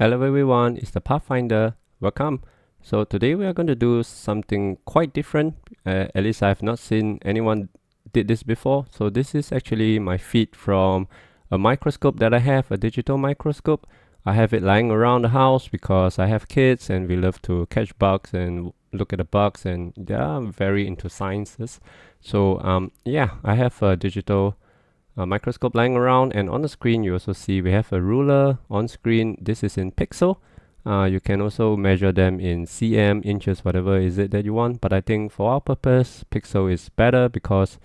Hello everyone, it's the Pathfinder. Welcome. So today we are going to do something quite different. At least I have not seen anyone did this before. So this is actually my feed from a microscope that I have, a digital microscope. I have it lying around the house because I have kids and we love to catch bugs and look at the bugs, and they are very into sciences. So yeah, I have a digital microscope lying around, and on the screen you also see we have a ruler on screen. This is in pixel. You can also measure them in cm, inches, whatever is it that you want, but I think for our purpose pixel is better because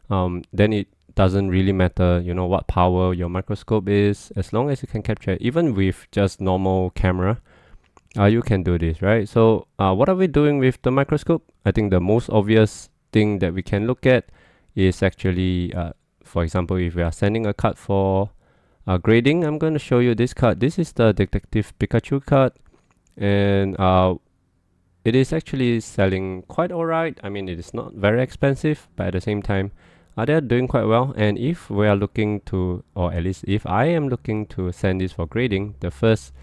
then it doesn't really matter, you know, what power your microscope is, as long as you can capture even with just normal camera. You can do this, right? So what are we doing with the microscope? I think the most obvious thing that we can look at is actually for example, if we are sending a card for grading, I'm going to show you this card. This is the Detective Pikachu card, and it is actually selling quite alright. I mean, it is not very expensive, but at the same time, they are doing quite well. And if we are looking to, or at least if I am looking to send this for grading, the first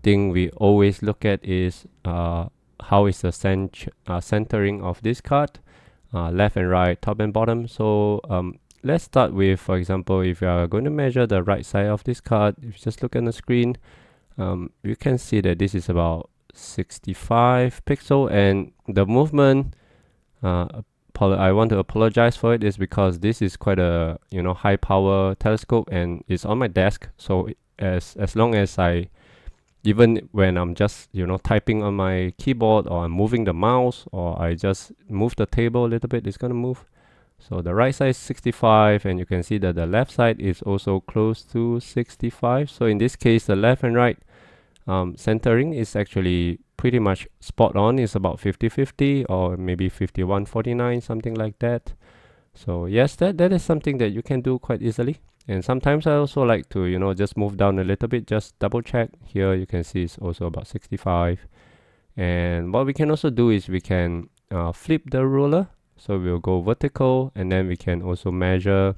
thing we always look at is how is the centering of this card, left and right, top and bottom. So let's start with, for example, if you are going to measure the right side of this card, if you just look on the screen, you can see that this is about 65 pixel, and the movement, I want to apologize for it, is because this is quite a, you know, high power telescope and it's on my desk. So as long as even when I'm just, you know, typing on my keyboard, or I'm moving the mouse, or I just move the table a little bit, it's gonna move. So the right side is 65, and you can see that the left side is also close to 65. So in this case, the left and right centering is actually pretty much spot on. It's about 50-50 or maybe 51-49, something like that. So yes, that is something that you can do quite easily. And sometimes I also like to, you know, just move down a little bit, just double check. Here you can see it's also about 65. And what we can also do is we can flip the ruler. So we'll go vertical, and then we can also measure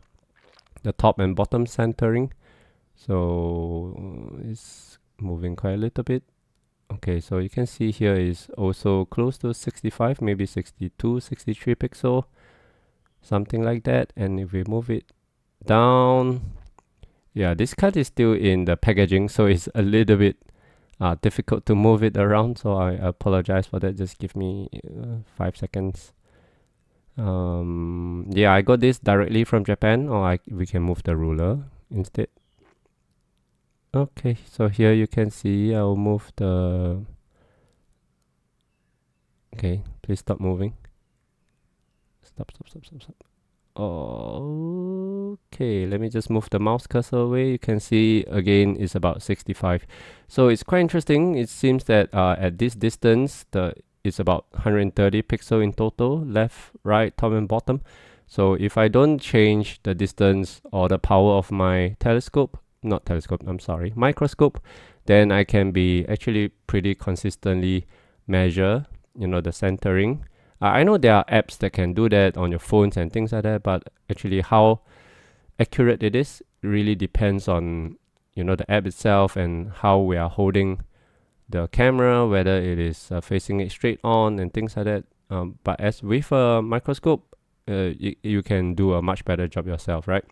the top and bottom centering. So it's moving quite a little bit. Okay, so you can see here is also close to 65, maybe 62, 63 pixel, something like that. And if we move it down, yeah, this card is still in the packaging, so it's a little bit difficult to move it around. So I apologize for that. Just give me 5 seconds. Yeah, I got this directly from Japan, or we can move the ruler instead. Okay, so here you can see I'll move the... Okay, please stop moving. Stop. Okay, let me just move the mouse cursor away. You can see again it's about 65. So it's quite interesting. It seems that at this distance, it's about 130 pixel in total, left, right, top and bottom. So if I don't change the distance or the power of my microscope, then I can be actually pretty consistently measure, you know, the centering. I know there are apps that can do that on your phones and things like that, but actually how accurate it is really depends on, you know, the app itself and how we are holding the camera, whether it is facing it straight on and things like that. But as with a microscope, you can do a much better job yourself, right?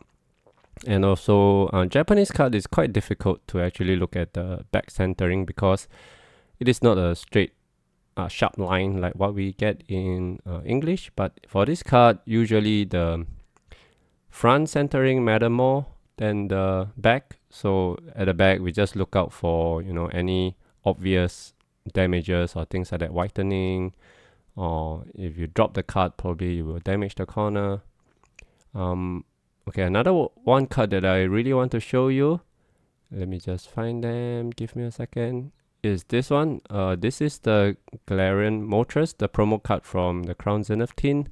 And also, Japanese card is quite difficult to actually look at the back centering because it is not a straight sharp line like what we get in English. But for this card, usually the front centering matter more than the back. So at the back, we just look out for, you know, any obvious damages or things like that, whitening, or if you drop the card, probably you will damage the corner. Okay, another one card that I really want to show you, let me just find them, give me a second, is this one. This is the Galarian Moltres, the promo card from the Crown Zenith tin.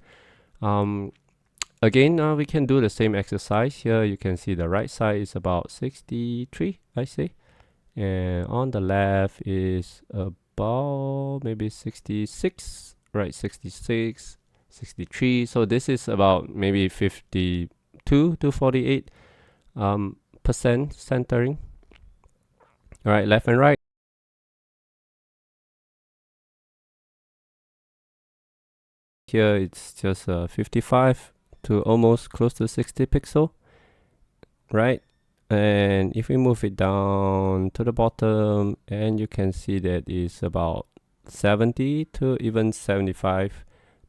Again, we can do the same exercise. Here you can see the right side is about 63, I say, and on the left is about maybe 66, right? 66, 63. So this is about maybe 52 to 48 percent centering. All right, left and right. Here it's just 55 to almost close to 60 pixel, right? And if we move it down to the bottom, and you can see that it's about 70 to even 75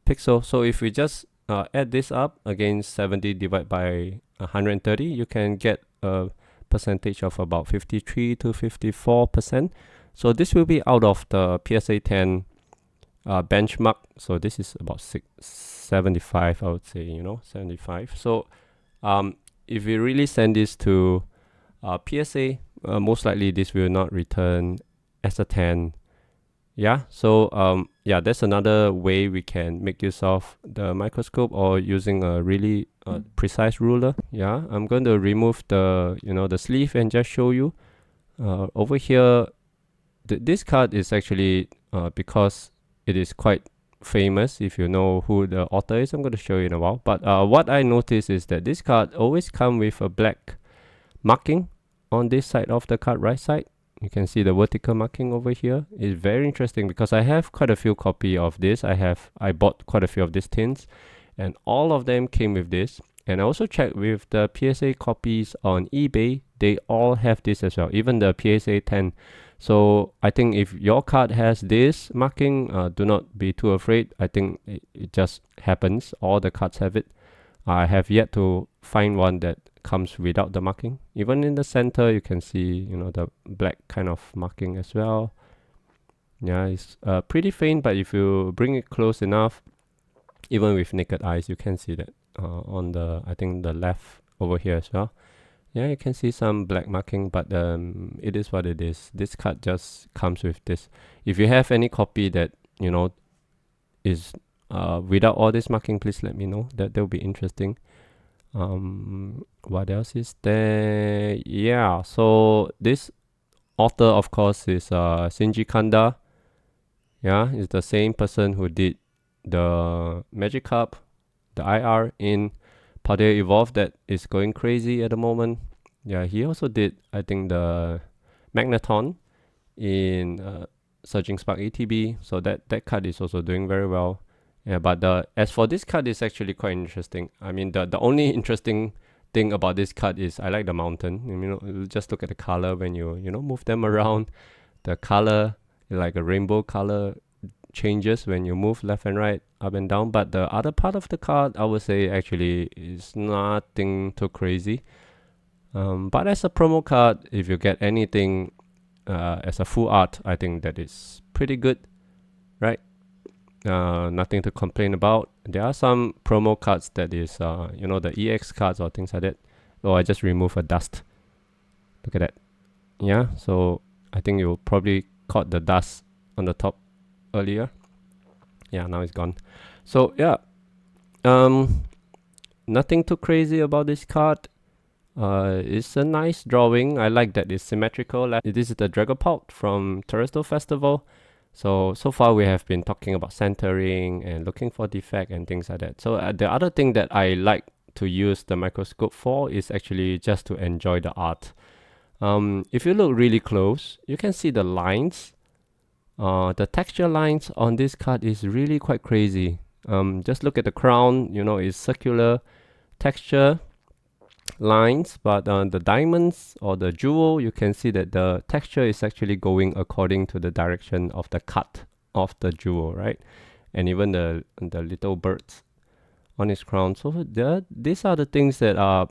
pixel. So if we just add this up against 70 divided by 130, you can get a percentage of about 53 to 54%. So this will be out of the PSA 10 benchmark. So this is about 75, I would say, 75. So if we really send this to PSA, most likely this will not return as a 10. Yeah, so yeah, that's another way we can make use of the microscope, or using a really precise ruler. Yeah, I'm going to remove the the sleeve and just show you. Over here, this card is actually because it is quite famous. If you know who the author is, I'm going to show you in a while. But what I noticed is that this card always come with a black marking on this side of the card, right side. You can see the vertical marking over here. It's very interesting because I have quite a few copy of this. I bought quite a few of these tins, and all of them came with this. And I also checked with the PSA copies on eBay. They all have this as well, even the PSA 10. So I think if your card has this marking, do not be too afraid. I think it just happens. All the cards have it. I have yet to find one that comes without the marking. Even in the center, you can see, the black kind of marking as well. Yeah, it's pretty faint, but if you bring it close enough, even with naked eyes, you can see that on the, I think the left over here as well. Yeah, you can see some black marking, but it is what it is. This card just comes with this. If you have any copy that, is without all this marking, please let me know. That will be interesting. What else is there? Yeah, so this author, of course, is Shinji Kanda. Yeah, it's the same person who did the Magic Cup, the IR in Paldea Evolve that is going crazy at the moment. Yeah, he also did, I think, the Magneton in Surging Spark ATB. So that card is also doing very well. Yeah, but as for this card, it's actually quite interesting. I mean, the only interesting thing about this card is I like the mountain. Just look at the color when you move them around. The color, like a rainbow color, changes when you move left and right, up and down. But the other part of the card, I would say, actually is nothing too crazy. But as a promo card, if you get anything as a full art, I think that is pretty good, right? Nothing to complain about. There are some promo cards that is, the EX cards or things like that. Oh, I just remove a dust. Look at that. Yeah, so I think you probably caught the dust on the top earlier. Yeah, now it's gone. So yeah, nothing too crazy about this card. It's a nice drawing. I like that it's symmetrical. This is the Dragapult from Tera Festival. So far we have been talking about centering and looking for defect and things like that. So the other thing that I like to use the microscope for is actually just to enjoy the art. If you look really close, you can see the lines. The texture lines on this card is really quite crazy. Just look at the crown, it's circular texture lines, but the diamonds or the jewel, you can see that the texture is actually going according to the direction of the cut of the jewel, right? And even the little birds on his crown. So these are the things that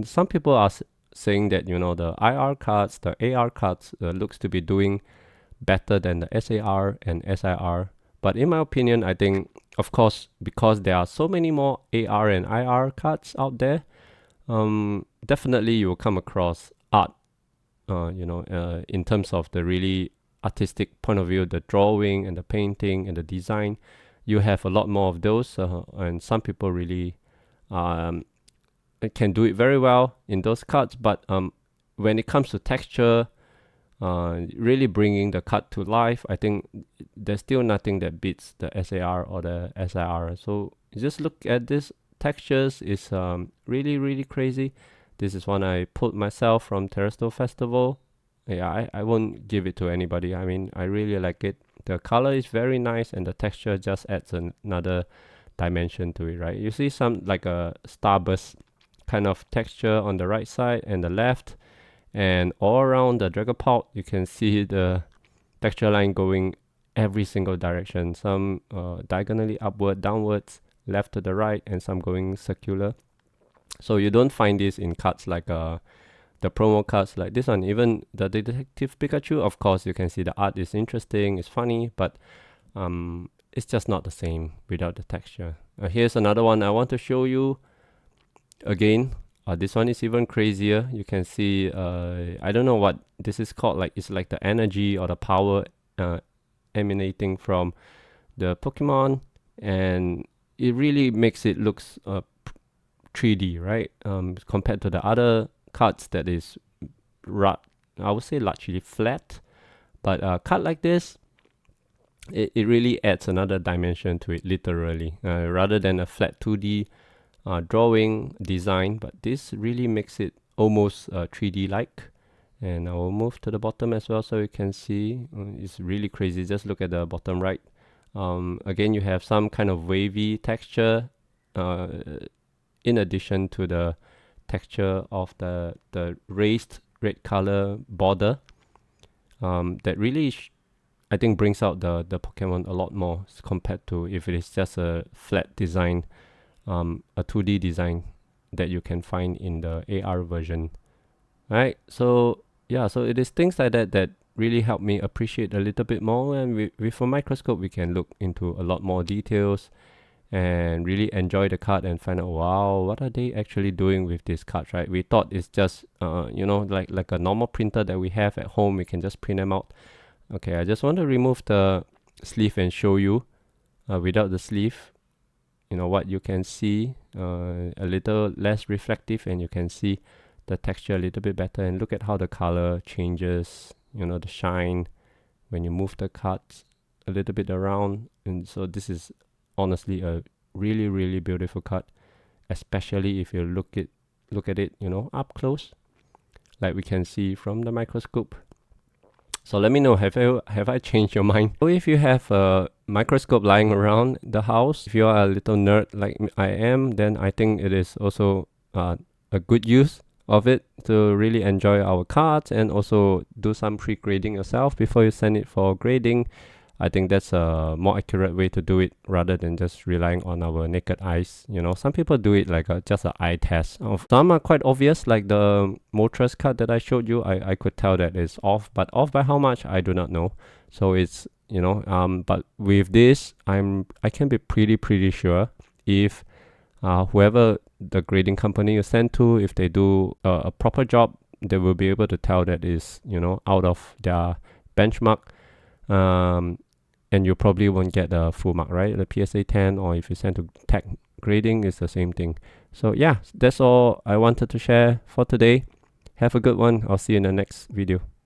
some people are saying that the IR cards, the AR cards looks to be doing better than the SAR and SIR. But in my opinion, I think, of course, because there are so many more AR and IR cards out there, definitely you will come across art, in terms of the really artistic point of view, the drawing and the painting and the design. You have a lot more of those, and some people really can do it very well in those cards. But when it comes to texture, really bringing the card to life, I think there's still nothing that beats the SAR or the SIR. So just look at this textures is really crazy. This is one I pulled myself from Tera Festival. Yeah, I won't give it to anybody. I mean, I really like it. The color is very nice, and the texture just adds another dimension to it, right? You see some like a starburst kind of texture on the right side and the left, and all around the Dragapult you can see the texture line going every single direction, some diagonally upward, downwards, left to the right, and some going circular. So you don't find this in cards like the promo cards like this one. Even the Detective Pikachu, of course, you can see the art is interesting, it's funny, but it's just not the same without the texture. Here's another one I want to show you. Again, this one is even crazier. You can see, I don't know what this is called. Like it's like the energy or the power emanating from the Pokemon, and it really makes it looks 3D, right? Compared to the other cards that is, I would say largely flat. But a card like this, it really adds another dimension to it, literally, rather than a flat 2D drawing design. But this really makes it almost 3D like. And I will move to the bottom as well so you can see. It's really crazy. Just look at the bottom right. Again, you have some kind of wavy texture in addition to the texture of the raised red color border. That really I think brings out the Pokemon a lot more compared to if it is just a flat design, a 2D design that you can find in the AR version. Right, so yeah, so it is things like that that really help me appreciate a little bit more, and with a microscope we can look into a lot more details and really enjoy the card and find out, wow, what are they actually doing with this card, right? We thought it's just you know, like a normal printer that we have at home, we can just print them out. Okay, I just want to remove the sleeve and show you without the sleeve, you know, what you can see, a little less reflective, and you can see the texture a little bit better. And look at how the color changes, you know, the shine when you move the cards a little bit around. And so this is honestly a really beautiful card, especially if you look at it, you know, up close, like we can see from the microscope. So let me know, have I changed your mind? So if you have a microscope lying around the house, if you are a little nerd like I am, then I think it is also a good use of it to really enjoy our cards and also do some pre-grading yourself before you send it for grading. I think that's a more accurate way to do it rather than just relying on our naked eyes. You know, some people do it like just an eye test. Some are quite obvious, like the Moltres card that I showed you. I could tell that it's off, but off by how much I do not know. So it's, you know, but with this, I can be pretty sure if whoever the grading company you send to, if they do a proper job, they will be able to tell that is, you know, out of their benchmark. And you probably won't get a full mark, right? The PSA 10, or if you send to tech grading, is the same thing. So yeah, that's all I wanted to share for today. Have a good one. I'll see you in the next video.